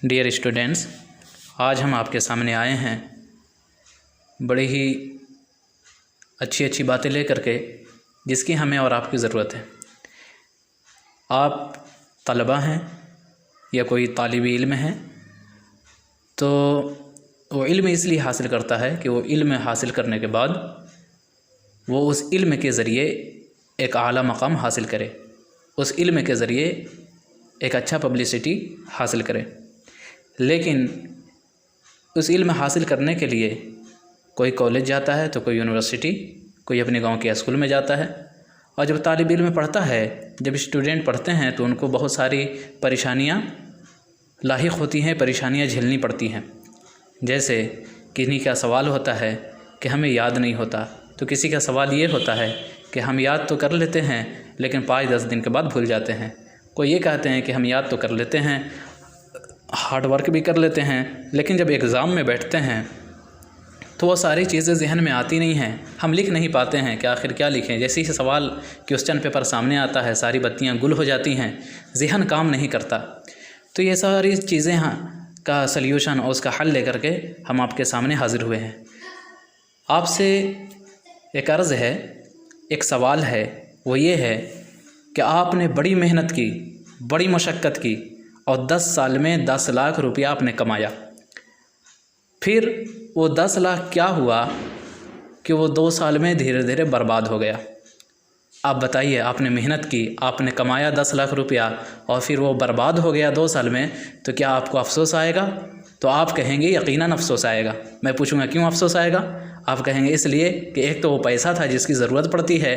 Dear students, आज हम आपके सामने आए हैं बड़ी ही अच्छी बातें लेकर के जिसकी हमें और आपकी ज़रूरत है। आप तलबा हैं या कोई तालिब इल्म है तो वो इल्म इसलिए हासिल करता है कि वो इल्म हासिल करने के बाद वो उस इल्म के ज़रिए एक आला मकाम हासिल करे, उस इल्म के ज़रिए एक अच्छा पब्लिसिटी हासिल करे। लेकिन उस इल्म हासिल करने के लिए कोई कॉलेज जाता है तो कोई यूनिवर्सिटी, कोई अपने गांव के स्कूल में जाता है। और जब तालिब इल्म पढ़ता है, जब स्टूडेंट पढ़ते हैं तो उनको बहुत सारी परेशानियां लाहिक होती हैं, परेशानियां झेलनी पड़ती हैं। जैसे किन्हीं का सवाल होता है कि हमें याद नहीं होता, तो किसी का सवाल ये होता है कि हम याद तो कर लेते हैं लेकिन 5-10 दिन के बाद भूल जाते हैं। कोई ये कहते हैं कि हम याद तो कर लेते हैं, हार्ड वर्क भी कर लेते हैं, लेकिन जब एग्ज़ाम में बैठते हैं तो वो सारी चीज़ें जहन में आती नहीं हैं, हम लिख नहीं पाते हैं कि आखिर क्या लिखें। जैसे ही सवाल क्वेश्चन पेपर सामने आता है सारी बत्तियां गुल हो जाती हैं, जहन काम नहीं करता। तो ये सारी चीज़ें का सल्यूशन और उसका हल लेकर के हम आपके सामने हाज़िर हुए हैं। आपसे एक अर्ज़ है, एक सवाल है, वो ये है कि आपने बड़ी मेहनत की, बड़ी मशक्क़त की और 10 साल में 10 लाख रुपया आपने कमाया। फिर वो 10 लाख क्या हुआ कि वो 2 साल में धीरे धीरे बर्बाद हो गया। आप बताइए, आपने मेहनत की, आपने कमाया 10 लाख रुपया और फिर वो बर्बाद हो गया 2 साल में, तो क्या आपको अफसोस आएगा? तो आप कहेंगे यकीनन अफसोस आएगा। मैं पूछूंगा क्यों अफसोस आएगा? आप कहेंगे इसलिए कि एक तो वो पैसा था जिसकी ज़रूरत पड़ती है,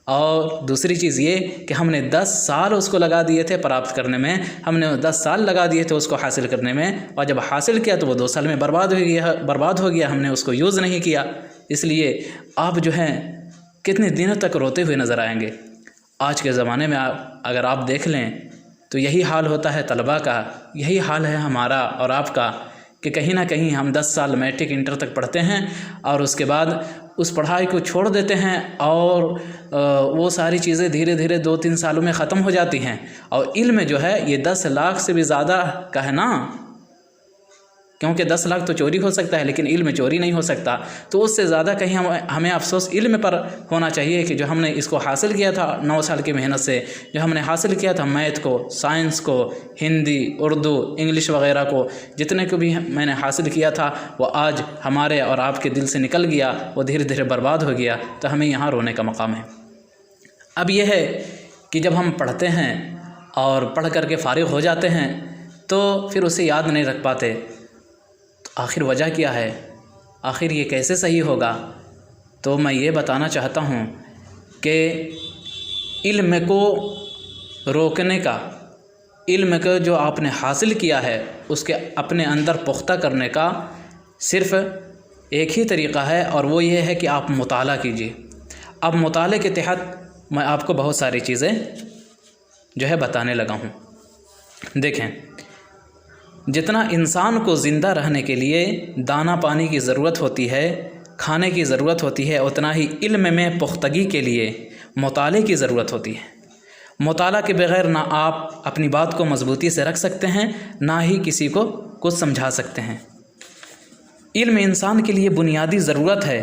और दूसरी चीज़ ये कि हमने 10 साल उसको लगा दिए थे प्राप्त करने में, हमने 10 साल लगा दिए थे उसको हासिल करने में, और जब हासिल किया तो वो 2 साल में बर्बाद हो गया, हमने उसको यूज़ नहीं किया। इसलिए आप जो हैं कितने दिनों तक रोते हुए नज़र आएंगे। आज के ज़माने में अगर आप देख लें तो यही हाल होता है तलबा का, यही हाल है हमारा और आपका कि कहीं ना कहीं हम 10 साल मैट्रिक इंटर तक पढ़ते हैं और उसके बाद उस पढ़ाई को छोड़ देते हैं और वो सारी चीज़ें धीरे धीरे 2-3 सालों में ख़त्म हो जाती हैं। और इल्म जो है ये 10 लाख से भी ज़्यादा का है ना, क्योंकि 10 लाख तो चोरी हो सकता है लेकिन इल्म चोरी नहीं हो सकता। तो उससे ज़्यादा कहीं हमें अफसोस इल्म पर होना चाहिए कि जो हमने इसको हासिल किया था 9 साल की मेहनत से, जो हमने हासिल किया था मैथ को, साइंस को, हिंदी, उर्दू, इंग्लिश वगैरह को, जितने को भी मैंने हासिल किया था वो आज हमारे और आपके दिल से निकल गया, वो धीरे धीरे बर्बाद हो गया। तो हमें यहाँ रोने का मकाम है। अब यह है कि जब हम पढ़ते हैं और पढ़ करके फ़ारिग हो जाते हैं तो फिर उसे याद नहीं रख पाते। आखिर वजह क्या है? आखिर ये कैसे सही होगा? तो मैं ये बताना चाहता हूँ कि इल्म को रोकने का, इल्म को जो आपने हासिल किया है उसके अपने अंदर पुख्ता करने का सिर्फ़ एक ही तरीक़ा है, और वो ये है कि आप मुताला कीजिए। अब मुताले के तहत मैं आपको बहुत सारी चीज़ें जो है बताने लगा हूँ। देखें, जितना इंसान को ज़िंदा रहने के लिए दाना पानी की ज़रूरत होती है, खाने की ज़रूरत होती है, उतना ही इल्म में पुख्तगी के लिए मुताले की ज़रूरत होती है। मुताला के बग़ैर ना आप अपनी बात को मज़बूती से रख सकते हैं, ना ही किसी को कुछ समझा सकते हैं। इल्म इंसान के लिए बुनियादी ज़रूरत है,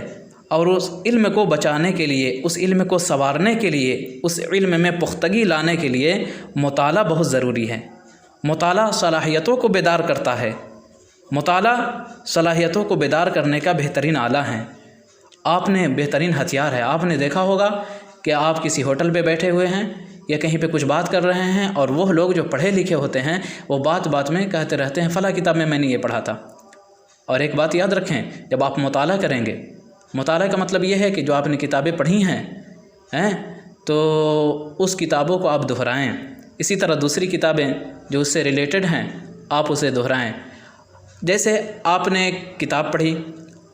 और उस इल्म को बचाने के लिए, उस इल्म को संवारने के लिए, उस इल्म में पुख्तगी लाने के लिए मुताला बहुत ज़रूरी है। मुताला सलाहियतों को बेदार करता है। मुताला सलाहियतों को बेदार करने का बेहतरीन आला है, आपने बेहतरीन हथियार है। आपने देखा होगा कि आप किसी होटल पे बैठे हुए हैं या कहीं पे कुछ बात कर रहे हैं, और वह लोग जो पढ़े लिखे होते हैं वो बात बात में कहते रहते हैं फ़ला किताब में मैंने ये पढ़ा था। और एक बात याद रखें, जब आप मुताला करेंगे, मुताला का मतलब ये है कि जो आपने किताबें पढ़ी हैं तो उस किताबों को आप दोहराएँ। इसी तरह दूसरी किताबें जो उससे रिलेटेड हैं आप उसे दोहराएं। जैसे आपने किताब पढ़ी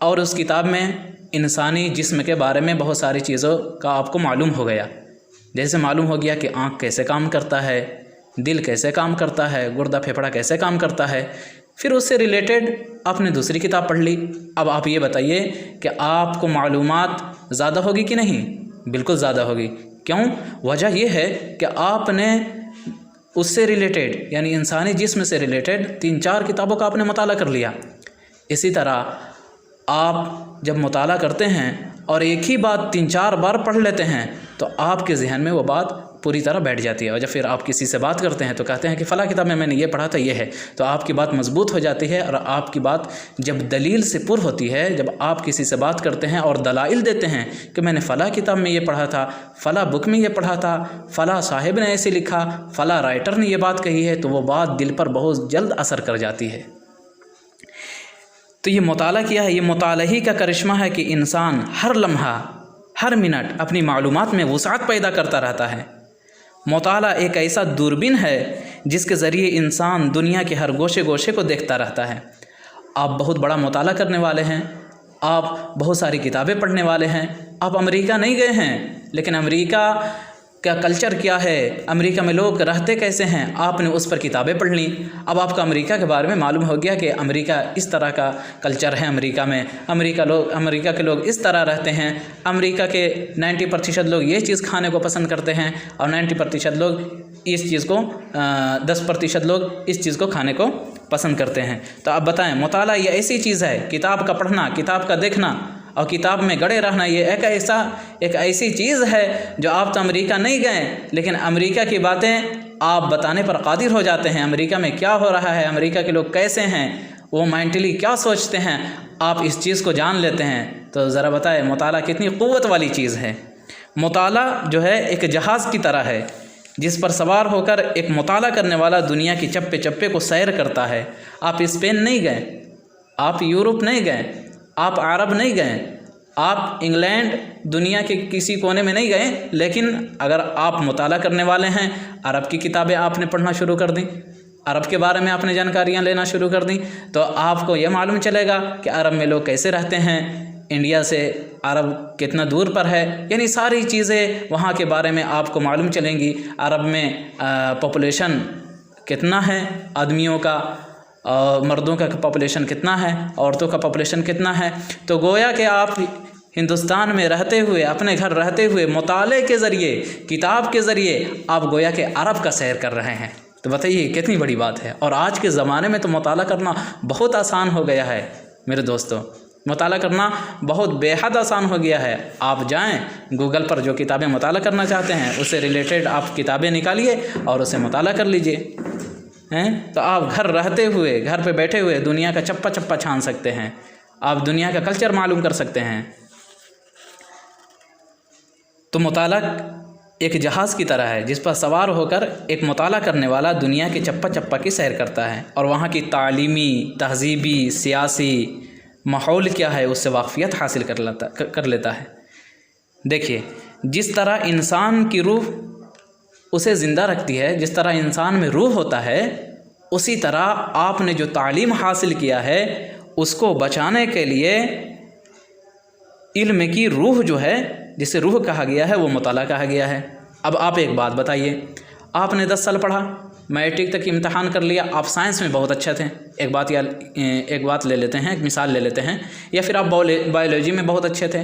और उस किताब में इंसानी जिस्म के बारे में बहुत सारी चीज़ों का आपको मालूम हो गया। जैसे मालूम हो गया कि आँख कैसे काम करता है, दिल कैसे काम करता है, गुर्दा फेफड़ा कैसे काम करता है। फिर उससे रिलेटेड आपने दूसरी किताब पढ़ ली। अब आप ये बताइए कि आपको मालूमात ज़्यादा होगी कि नहीं? बिल्कुल ज़्यादा होगी। क्यों? वजह यह है कि आपने उससे रिलेटेड यानी इंसानी जिस्म से रिलेटेड 3-4 किताबों का आपने मुताला कर लिया। इसी तरह आप जब मुताला करते हैं और एक ही बात 3-4 बार पढ़ लेते हैं तो आपके जहन में वो बात पूरी तरह बैठ जाती है। और जब फिर आप किसी से बात करते हैं तो कहते हैं कि फ़लाँ किताब में मैंने ये पढ़ा था, ये है, तो आपकी बात मजबूत हो जाती है। और आपकी बात जब दलील से पुर होती है, जब आप किसी से बात करते हैं और दलाइल देते हैं कि मैंने फ़लाँ किताब में ये पढ़ा था, फ़लाँ बुक में ये पढ़ा था, फ़लाँ साहिब ने ऐसे लिखा, फ़लाँ राइटर ने ये बात कही है, तो वो बात दिल पर बहुत जल्द असर कर जाती है। तो ये मुताला किया है, ये मुताला ही का करिश्मा है कि इंसान हर लम्हा हर मिनट अपनी मालूमात में वुसाअत पैदा करता रहता है। मुताला एक ऐसा दूरबीन है जिसके ज़रिए इंसान दुनिया के हर गोशे गोशे को देखता रहता है। आप बहुत बड़ा मुताला करने वाले हैं, आप बहुत सारी किताबें पढ़ने वाले हैं, आप अमेरिका नहीं गए हैं, लेकिन अमेरिका का कल्चर क्या है, अमेरिका में लोग रहते कैसे हैं, आपने उस पर किताबें पढ़ ली। अब आपको अमेरिका के बारे में मालूम हो गया कि अमेरिका इस तरह का कल्चर है, अमेरिका में अमेरिका के लोग इस तरह रहते हैं, अमेरिका के 90% लोग ये चीज़ खाने को पसंद करते हैं और 90% लोग इस चीज़ को 10% लोग इस चीज़ को खाने को पसंद करते हैं। तो आप बताएं, मुताला ये ऐसी चीज़ है, किताब का पढ़ना, किताब का देखना और किताब में गड़े रहना, ये एक ऐसी चीज़ है जो आप तो अमेरिका नहीं गए लेकिन अमेरिका की बातें आप बताने पर कादिर हो जाते हैं। अमेरिका में क्या हो रहा है, अमेरिका के लोग कैसे हैं, वो मेंटली क्या सोचते हैं, आप इस चीज़ को जान लेते हैं। तो ज़रा बताएं मुताला कितनी क़ुव्वत वाली चीज़ है। मुताला जो है एक जहाज़ की तरह है जिस पर सवार होकर एक मुताला करने वाला दुनिया की चप्पे चप्पे को सैर करता है। आप स्पेन नहीं गए, आप यूरोप नहीं गए, आप अरब नहीं गए, आप इंग्लैंड दुनिया के किसी कोने में नहीं गए, लेकिन अगर आप मुताला करने वाले हैं, अरब की किताबें आपने पढ़ना शुरू कर दी, अरब के बारे में आपने जानकारियां लेना शुरू कर दी, तो आपको यह मालूम चलेगा कि अरब में लोग कैसे रहते हैं, इंडिया से अरब कितना दूर पर है, यानी सारी चीज़ें वहाँ के बारे में आपको मालूम चलेंगी। अरब में पॉपुलेशन कितना है आदमियों का, मर्दों का पॉपुलेशन कितना है, औरतों का पॉपुलेशन कितना है। तो गोया कि आप हिंदुस्तान में रहते हुए, अपने घर रहते हुए, मुताले के ज़रिए, किताब के ज़रिए आप गोया के अरब का सैर कर रहे हैं। तो बताइए कितनी बड़ी बात है। और आज के ज़माने में तो मुताला करना बहुत आसान हो गया है मेरे दोस्तों, मुताला करना बहुत बेहद आसान हो गया है। आप जाएं गूगल पर, जो किताबें मुताला करना चाहते हैं उससे रिलेटेड आप किताबें निकालिए और उसे मुताला कर लीजिए हैं। तो आप घर रहते हुए, घर पे बैठे हुए दुनिया का चप्पा चप्पा छान सकते हैं, आप दुनिया का कल्चर मालूम कर सकते हैं। तो मुताला एक जहाज़ की तरह है जिस पर सवार होकर एक मुताला करने वाला दुनिया के चप्पा चप्पा की सैर करता है और वहाँ की तालीमी, तहज़ीबी, सियासी माहौल क्या है उससे वाक़फ़ियत हासिल कर लेता है। देखिए, जिस तरह इंसान की रूह उसे ज़िंदा रखती है, जिस तरह इंसान में रूह होता है, उसी तरह आपने जो तालीम हासिल किया है उसको बचाने के लिए इल्म की रूह जो है, जिसे रूह कहा गया है, वो मुताला कहा गया है। अब आप एक बात बताइए, आपने 10 साल पढ़ा, मैट्रिक तक इम्तहान कर लिया, आप साइंस में बहुत अच्छे थे, एक बात ले लेते हैं, एक मिसाल ले लेते हैं, या फिर आप बायोलॉजी में बहुत अच्छे थे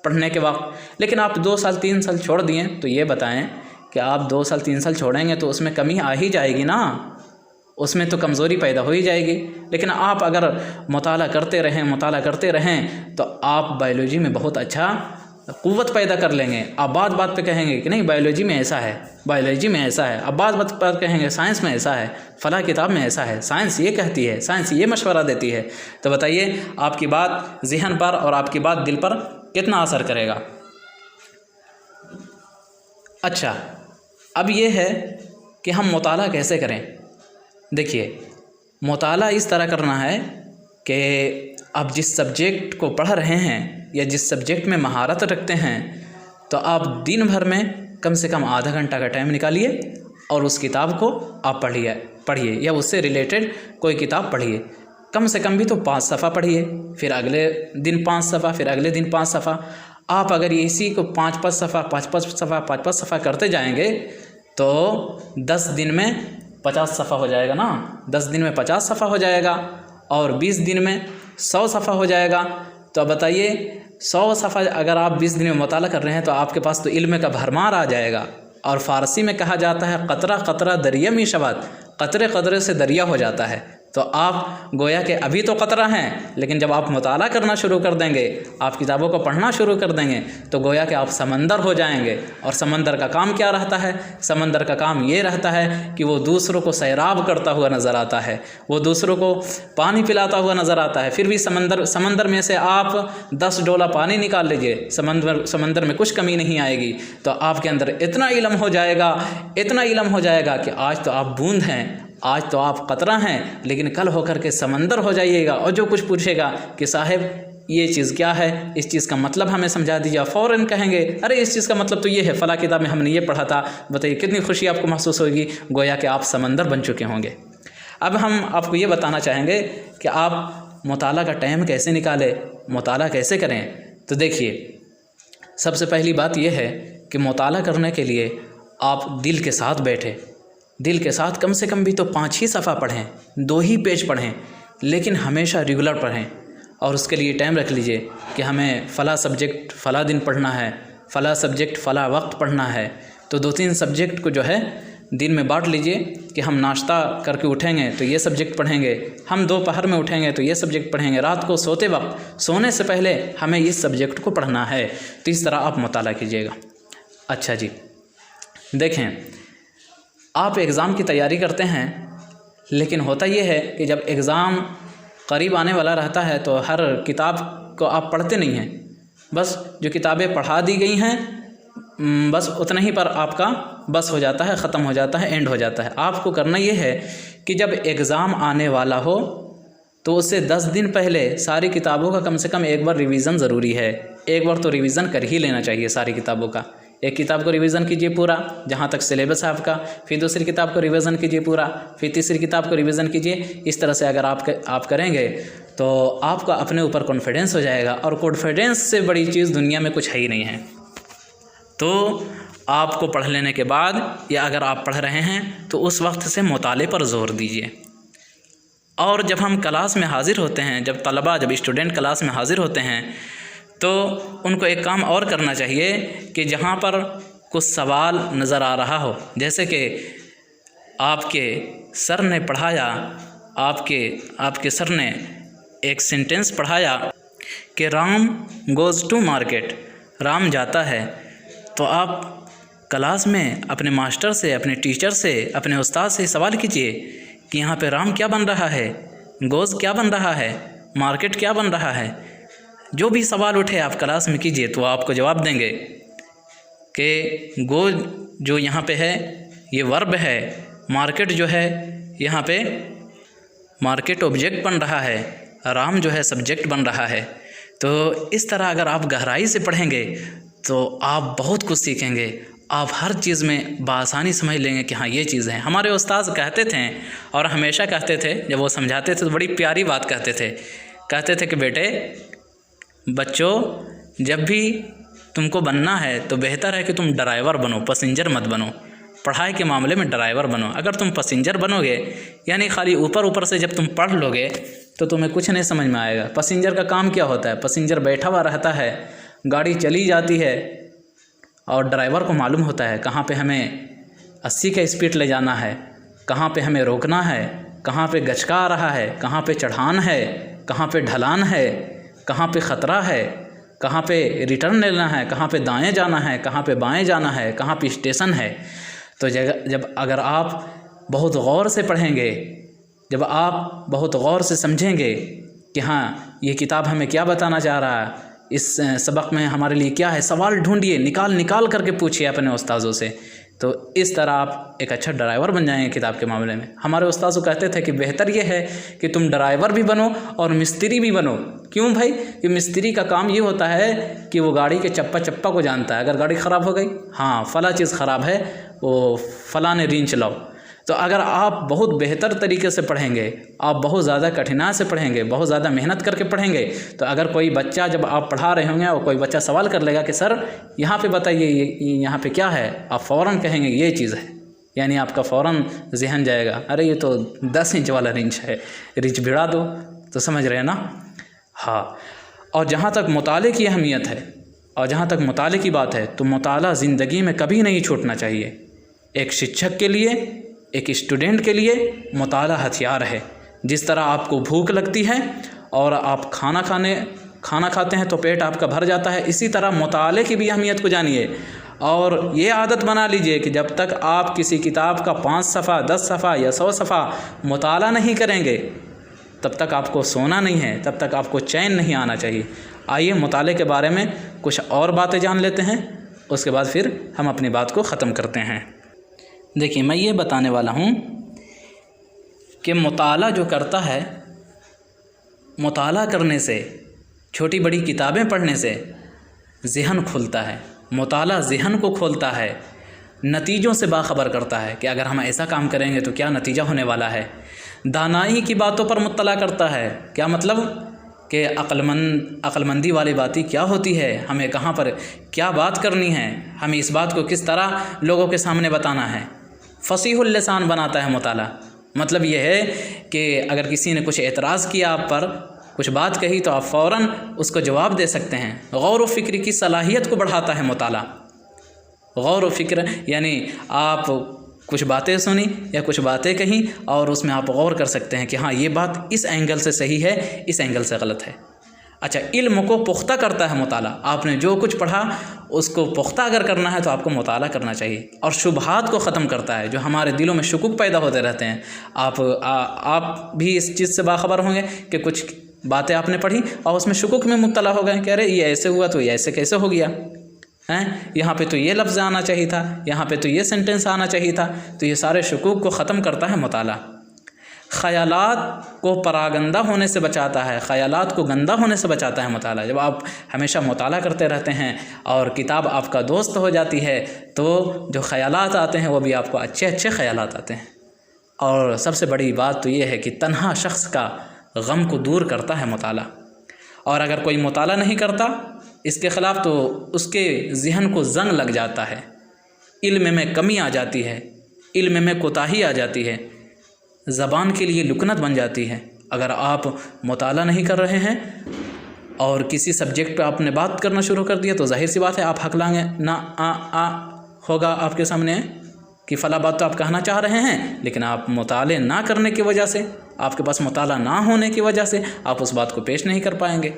पढ़ने के वक्त, लेकिन आप 2 साल 3 साल छोड़ दिए। तो ये बताएं कि आप 2 साल 3 साल छोड़ेंगे तो उसमें कमी आ ही जाएगी ना, उसमें तो कमज़ोरी पैदा हो ही जाएगी। लेकिन आप अगर मुताला करते रहें तो आप बायोलॉजी में बहुत अच्छा क़ुव्वत पैदा कर लेंगे। आप बात बात पे कहेंगे कि नहीं बायोलॉजी में ऐसा है, बायोलॉजी में ऐसा है, अब बात बात पर कहेंगे साइंस में ऐसा है, फ़लाँ किताब में ऐसा है, साइंस ये कहती है, साइंस ये मशवरा देती है। तो बताइए आपकी बात ज़हन पर और आपकी बात दिल पर कितना असर करेगा। अच्छा, अब ये है कि हम मुताला कैसे करें। देखिए, मुताला इस तरह करना है कि आप जिस सब्जेक्ट को पढ़ रहे हैं या जिस सब्जेक्ट में महारत रखते हैं, तो आप दिन भर में कम से कम आधा घंटा का टाइम निकालिए और उस किताब को आप पढ़िए या उससे रिलेटेड कोई किताब पढ़िए। कम से कम भी तो 5 सफ़ा पढ़िए, फिर अगले दिन 5 सफ़ा, फिर अगले दिन 5 सफ़ा। आप अगर इसी को 5-5 सफ़ा करते जाएंगे तो 10 दिन में 50 सफ़ा हो जाएगा ना, 10 दिन में 50 सफ़ा हो जाएगा और 20 दिन में 100 सफ़ा हो जाएगा। तो बताइए 100 सफ़ा अगर आप 20 दिन में मुताला कर रहे हैं तो आपके पास तो इल्म का भरमार आ जाएगा। और फ़ारसी में कहा जाता है क़तरा क़तरा दरिया में शबात, क़तरे क़तरे से दरिया हो जाता है। तो आप गोया के अभी तो क़तरा हैं, लेकिन जब आप मुताला करना शुरू कर देंगे, आप किताबों को पढ़ना शुरू कर देंगे, तो गोया कि आप समंदर हो जाएंगे। और समंदर का काम क्या रहता है? समंदर का काम ये रहता है कि वो दूसरों को सैराब करता हुआ नज़र आता है, वो दूसरों को पानी पिलाता हुआ नज़र आता है। फिर भी समंदर में से आप 10 डोला पानी निकाल लीजिए, समंदर में कुछ कमी नहीं आएगी। तो आपके अंदर इतना इल्म हो जाएगा, इतना इल्म हो जाएगा कि आज तो आप बूंद हैं, आज तो आप क़तरा हैं, लेकिन कल होकर के समंदर हो जाइएगा। और जो कुछ पूछेगा कि साहब ये चीज़ क्या है, इस चीज़ का मतलब हमें समझा दीजिए, फ़ौरन कहेंगे अरे इस चीज़ का मतलब तो ये है, फ़ला किताब में हमने ये पढ़ा था, बताइए कितनी खुशी आपको महसूस होगी, गोया कि आप समंदर बन चुके होंगे। अब हम आपको ये बताना चाहेंगे कि आप मुताला का टाइम कैसे निकालें, मुताला कैसे करें। तो देखिए, सबसे पहली बात यह है कि मुताला करने के लिए आप दिल के साथ बैठे, दिल के साथ कम से कम भी तो 5 ही सफ़ा पढ़ें, 2 ही पेज पढ़ें, लेकिन हमेशा रेगुलर पढ़ें। और उसके लिए टाइम रख लीजिए कि हमें फ़ला सब्जेक्ट फ़ला दिन पढ़ना है, फ़ला सब्जेक्ट फ़ला वक्त पढ़ना है। तो 2-3 सब्जेक्ट को जो है दिन में बांट लीजिए कि हम नाश्ता करके उठेंगे तो ये सब्जेक्ट पढ़ेंगे, हम दोपहर में उठेंगे तो ये सब्जेक्ट पढ़ेंगे, रात को सोते वक्त सोने से पहले हमें इस सब्जेक्ट को पढ़ना है। तो इस तरह आप मुताला कीजिएगा। अच्छा जी, देखें, आप एग्ज़ाम की तैयारी करते हैं, लेकिन होता ये है कि जब एग्ज़ाम करीब आने वाला रहता है तो हर किताब को आप पढ़ते नहीं हैं, बस जो किताबें पढ़ा दी गई हैं बस उतना ही पर आपका बस हो जाता है, ख़त्म हो जाता है, एंड हो जाता है। आपको करना ये है कि जब एग्ज़ाम आने वाला हो तो उससे 10 दिन पहले सारी किताबों का कम से कम एक बार रिवीज़न ज़रूरी है। एक बार तो रिवीज़न कर ही लेना चाहिए सारी किताबों का। एक किताब को रिवीज़न कीजिए पूरा जहाँ तक सिलेबस है आपका, फिर दूसरी किताब को रिवीज़न कीजिए पूरा, फिर तीसरी किताब को रिवीज़न कीजिए। इस तरह से अगर आप करेंगे तो आपका अपने ऊपर कॉन्फिडेंस हो जाएगा, और कॉन्फिडेंस से बड़ी चीज़ दुनिया में कुछ है ही नहीं है। तो आपको पढ़ लेने के बाद, या अगर आप पढ़ रहे हैं तो उस वक्त से मुताले पर ज़ोर दीजिए। और जब हम क्लास में हाज़िर होते हैं, जब स्टूडेंट क्लास में हाज़िर होते हैं, तो उनको एक काम और करना चाहिए कि जहाँ पर कुछ सवाल नज़र आ रहा हो, जैसे कि आपके सर ने पढ़ाया, आपके सर ने एक सेंटेंस पढ़ाया कि Ram goes to market, Ram जाता है, तो आप क्लास में अपने मास्टर से, अपने टीचर से, अपने उस्ताद से सवाल कीजिए कि यहाँ पे राम क्या बन रहा है, गोज़ क्या बन रहा है, मार्केट क्या बन रहा है। जो भी सवाल उठे आप क्लास में कीजिए, तो आपको जवाब देंगे कि गो जो यहाँ पे है ये वर्ब है, मार्केट जो है यहाँ पे मार्केट ऑब्जेक्ट बन रहा है, राम जो है सब्जेक्ट बन रहा है। तो इस तरह अगर आप गहराई से पढ़ेंगे तो आप बहुत कुछ सीखेंगे, आप हर चीज़ में बआसानी समझ लेंगे कि हाँ ये चीज़ है। हमारे उस्ताद कहते थे, और हमेशा कहते थे, जब वो समझाते थे तो बड़ी प्यारी बात कहते थे कि बेटे बच्चों, जब भी तुमको बनना है तो बेहतर है कि तुम ड्राइवर बनो, पैसेंजर मत बनो। पढ़ाई के मामले में ड्राइवर बनो। अगर तुम पैसेंजर बनोगे, यानी खाली ऊपर से जब तुम पढ़ लोगे तो तुम्हें कुछ नहीं समझ में आएगा। पैसेंजर का काम क्या होता है? पैसेंजर बैठा हुआ रहता है, गाड़ी चली जाती है, और ड्राइवर को मालूम होता है कहाँ पे हमें 80 का स्पीड ले जाना है, कहाँ पे हमें रोकना है, कहाँ पे गचका आ रहा है, कहाँ पे चढ़ान है, कहाँ पे ढलान है, कहाँ पे ख़तरा है, कहाँ पे रिटर्न लेना है, कहाँ पे दाएं जाना है, कहाँ पे बाएं जाना है, कहाँ पे स्टेशन है। तो जब अगर आप बहुत गौर से पढ़ेंगे, जब आप बहुत गौर से समझेंगे कि हाँ ये किताब हमें क्या बताना चाह रहा है, इस सबक में हमारे लिए क्या है, सवाल ढूंढिए, निकाल करके पूछिए अपने उस्तादों से। तो इस तरह आप एक अच्छा ड्राइवर बन जाएंगे किताब के मामले में। हमारे उस्ताद कहते थे कि बेहतर ये है कि तुम ड्राइवर भी बनो और मिस्त्री भी बनो। क्यों भाई? कि मिस्त्री का काम ये होता है कि वो गाड़ी के चप्पा को जानता है। अगर गाड़ी ख़राब हो गई, हाँ फ़ला चीज़ ख़राब है, वो फ़ला ने रेंच लाओ। तो अगर आप बहुत बेहतर तरीके से पढ़ेंगे, आप बहुत ज़्यादा कठिनाई से पढ़ेंगे, बहुत ज़्यादा मेहनत करके पढ़ेंगे, तो अगर कोई बच्चा, जब आप पढ़ा रहे होंगे और कोई बच्चा सवाल कर लेगा कि सर यहाँ पे बताइए ये यहाँ पे क्या है, आप फ़ौरन कहेंगे ये चीज़ है, यानी आपका फ़ौरन जहन जाएगा अरे ये तो 10 इंच वाला रिंच है, रिंच भिड़ा दो। तो समझ रहे हैं ना? हाँ। और जहाँ तक मुताले की अहमियत है, और जहाँ तक मुताले की बात है तो मुताला ज़िंदगी में कभी नहीं छूटना चाहिए। एक शिक्षक के लिए, एक स्टूडेंट के लिए मुताला हथियार है। जिस तरह आपको भूख लगती है और आप खाना खाते हैं तो पेट आपका भर जाता है, इसी तरह मुताले की भी अहमियत को जानिए और ये आदत बना लीजिए कि जब तक आप किसी किताब का 5 सफ़ा 10 सफ़ा या 100 सफ़ा मुताला नहीं करेंगे तब तक आपको सोना नहीं है, तब तक आपको चैन नहीं आना चाहिए। आइए मुताले के बारे में कुछ और बातें जान लेते हैं, उसके बाद फिर हम अपनी बात को ख़त्म करते हैं। देखिए, मैं ये बताने वाला हूँ कि मुताला जो करता है, मुताला करने से, छोटी बड़ी किताबें पढ़ने से ज़हन खुलता है। मुताला ज़हन को खोलता है, नतीजों से बाखबर करता है कि अगर हम ऐसा काम करेंगे तो क्या नतीजा होने वाला है। दानाई की बातों पर मुत्तला करता है। क्या मतलब कि अक्लमंदी वाली बातें क्या होती है, हमें कहाँ पर क्या बात करनी है, हमें इस बात को किस तरह लोगों के सामने बताना है। फसीहुल लिसान बनाता है मुताला। मतलब यह है कि अगर किसी ने कुछ एतराज़ किया आप पर, कुछ बात कही, तो आप फ़ौरन उसको जवाब दे सकते हैं। गौर व फ़िक्र की सलाहियत को बढ़ाता है मुताला। गौर व फ़िक्र यानी आप कुछ बातें सुनी या कुछ बातें कहीं और उसमें आप गौर कर सकते हैं कि हाँ, ये बात इस एंगल से सही है, इस एंगल से गलत है। अच्छा, इल्म को पुख्ता करता है मुताला। आपने जो कुछ पढ़ा उसको पुख्ता अगर करना है तो आपको मुताला करना चाहिए। और शुबहात को ख़त्म करता है, जो हमारे दिलों में शुकुक पैदा होते रहते हैं। आप भी इस चीज़ से बाखबर होंगे कि कुछ बातें आपने पढ़ी और उसमें शुकुक में मुब्तला हो गए कि अरे ये ऐसे हुआ तो ये ऐसे कैसे हो गया हैं, यहाँ पे तो ये लफ्ज़ आना चाहिए था, यहाँ पे तो ये सेंटेंस आना चाहिए था। तो ये सारे शुकूक को ख़त्म करता है मुताला। ख़यालात को परागंदा होने से बचाता है, ख़यालात को गंदा होने से बचाता है मुताला। जब आप हमेशा मुताला करते रहते हैं और किताब आपका दोस्त हो जाती है तो जो ख़यालात आते हैं वो भी आपको अच्छे अच्छे ख़यालात आते हैं। और सबसे बड़ी बात तो ये है कि तन्हा शख्स का गम को दूर करता है मुताला। और अगर कोई मुताला नहीं करता इसके ख़िलाफ़ तो उसके ज़हन को जंग लग जाता है, इल्म में कमी आ जाती है, इल्म में कोताही आ जाती है, ज़बान के लिए लुकनत बन जाती है। अगर आप मुताला नहीं कर रहे हैं और किसी सब्जेक्ट पे आपने बात करना शुरू कर दिया तो जाहिर सी बात है आप हकलाएंगे ना आ होगा आपके सामने कि फ़ला बात तो आप कहना चाह रहे हैं, लेकिन आप मुताले ना करने की वजह से, आपके पास मुताला ना होने की वजह से आप उस बात को पेश नहीं कर पाएंगे।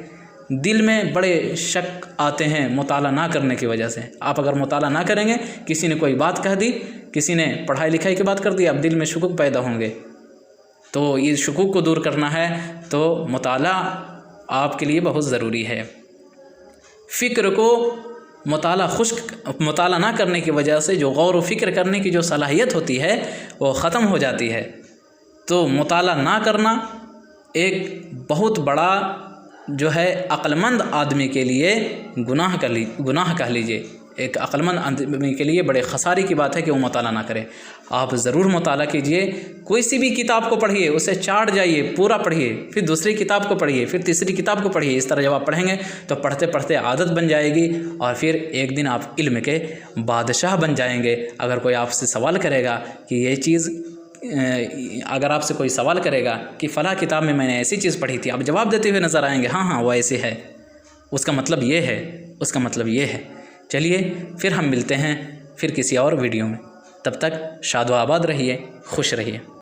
दिल में बड़े शक आते हैं मुताला ना करने की वजह से। आप अगर मुताला ना करेंगे, किसी ने कोई बात कह दी, किसी ने पढ़ाई लिखाई की बात कर दी, अब दिल में शुकुक पैदा होंगे। तो ये शुकुक को दूर करना है तो मुताला आपके लिए बहुत ज़रूरी है। फ़िक्र को मुताला ना करने की वजह से जो गौर व फ़िक्र करने की जो सलाहियत होती है वो ख़त्म हो जाती है। तो मुताला ना करना एक बहुत बड़ा जो है अक्लमंद आदमी के लिए गुनाह कह लीजिए। एक अक्लमंद आदमी के लिए बड़े खसारे की बात है कि वो मुताला ना करे। आप ज़रूर मुताला कीजिए, कोई सी भी किताब को पढ़िए, उसे चाट जाइए, पूरा पढ़िए, फिर दूसरी किताब को पढ़िए, फिर तीसरी किताब को पढ़िए। इस तरह जब आप पढ़ेंगे तो पढ़ते पढ़ते आदत बन जाएगी और फिर एक दिन आप इल्म के बादशाह बन जाएंगे। अगर कोई आपसे सवाल करेगा कि ये चीज़, अगर आपसे कोई सवाल करेगा कि फ़ला किताब में मैंने ऐसी चीज़ पढ़ी थी, आप जवाब देते हुए नज़र आएंगे, हाँ वो ऐसे है, उसका मतलब ये है, उसका मतलब ये है। चलिए फिर हम मिलते हैं फिर किसी और वीडियो में। तब तक शाद व आबाद रहिए, खुश रहिए।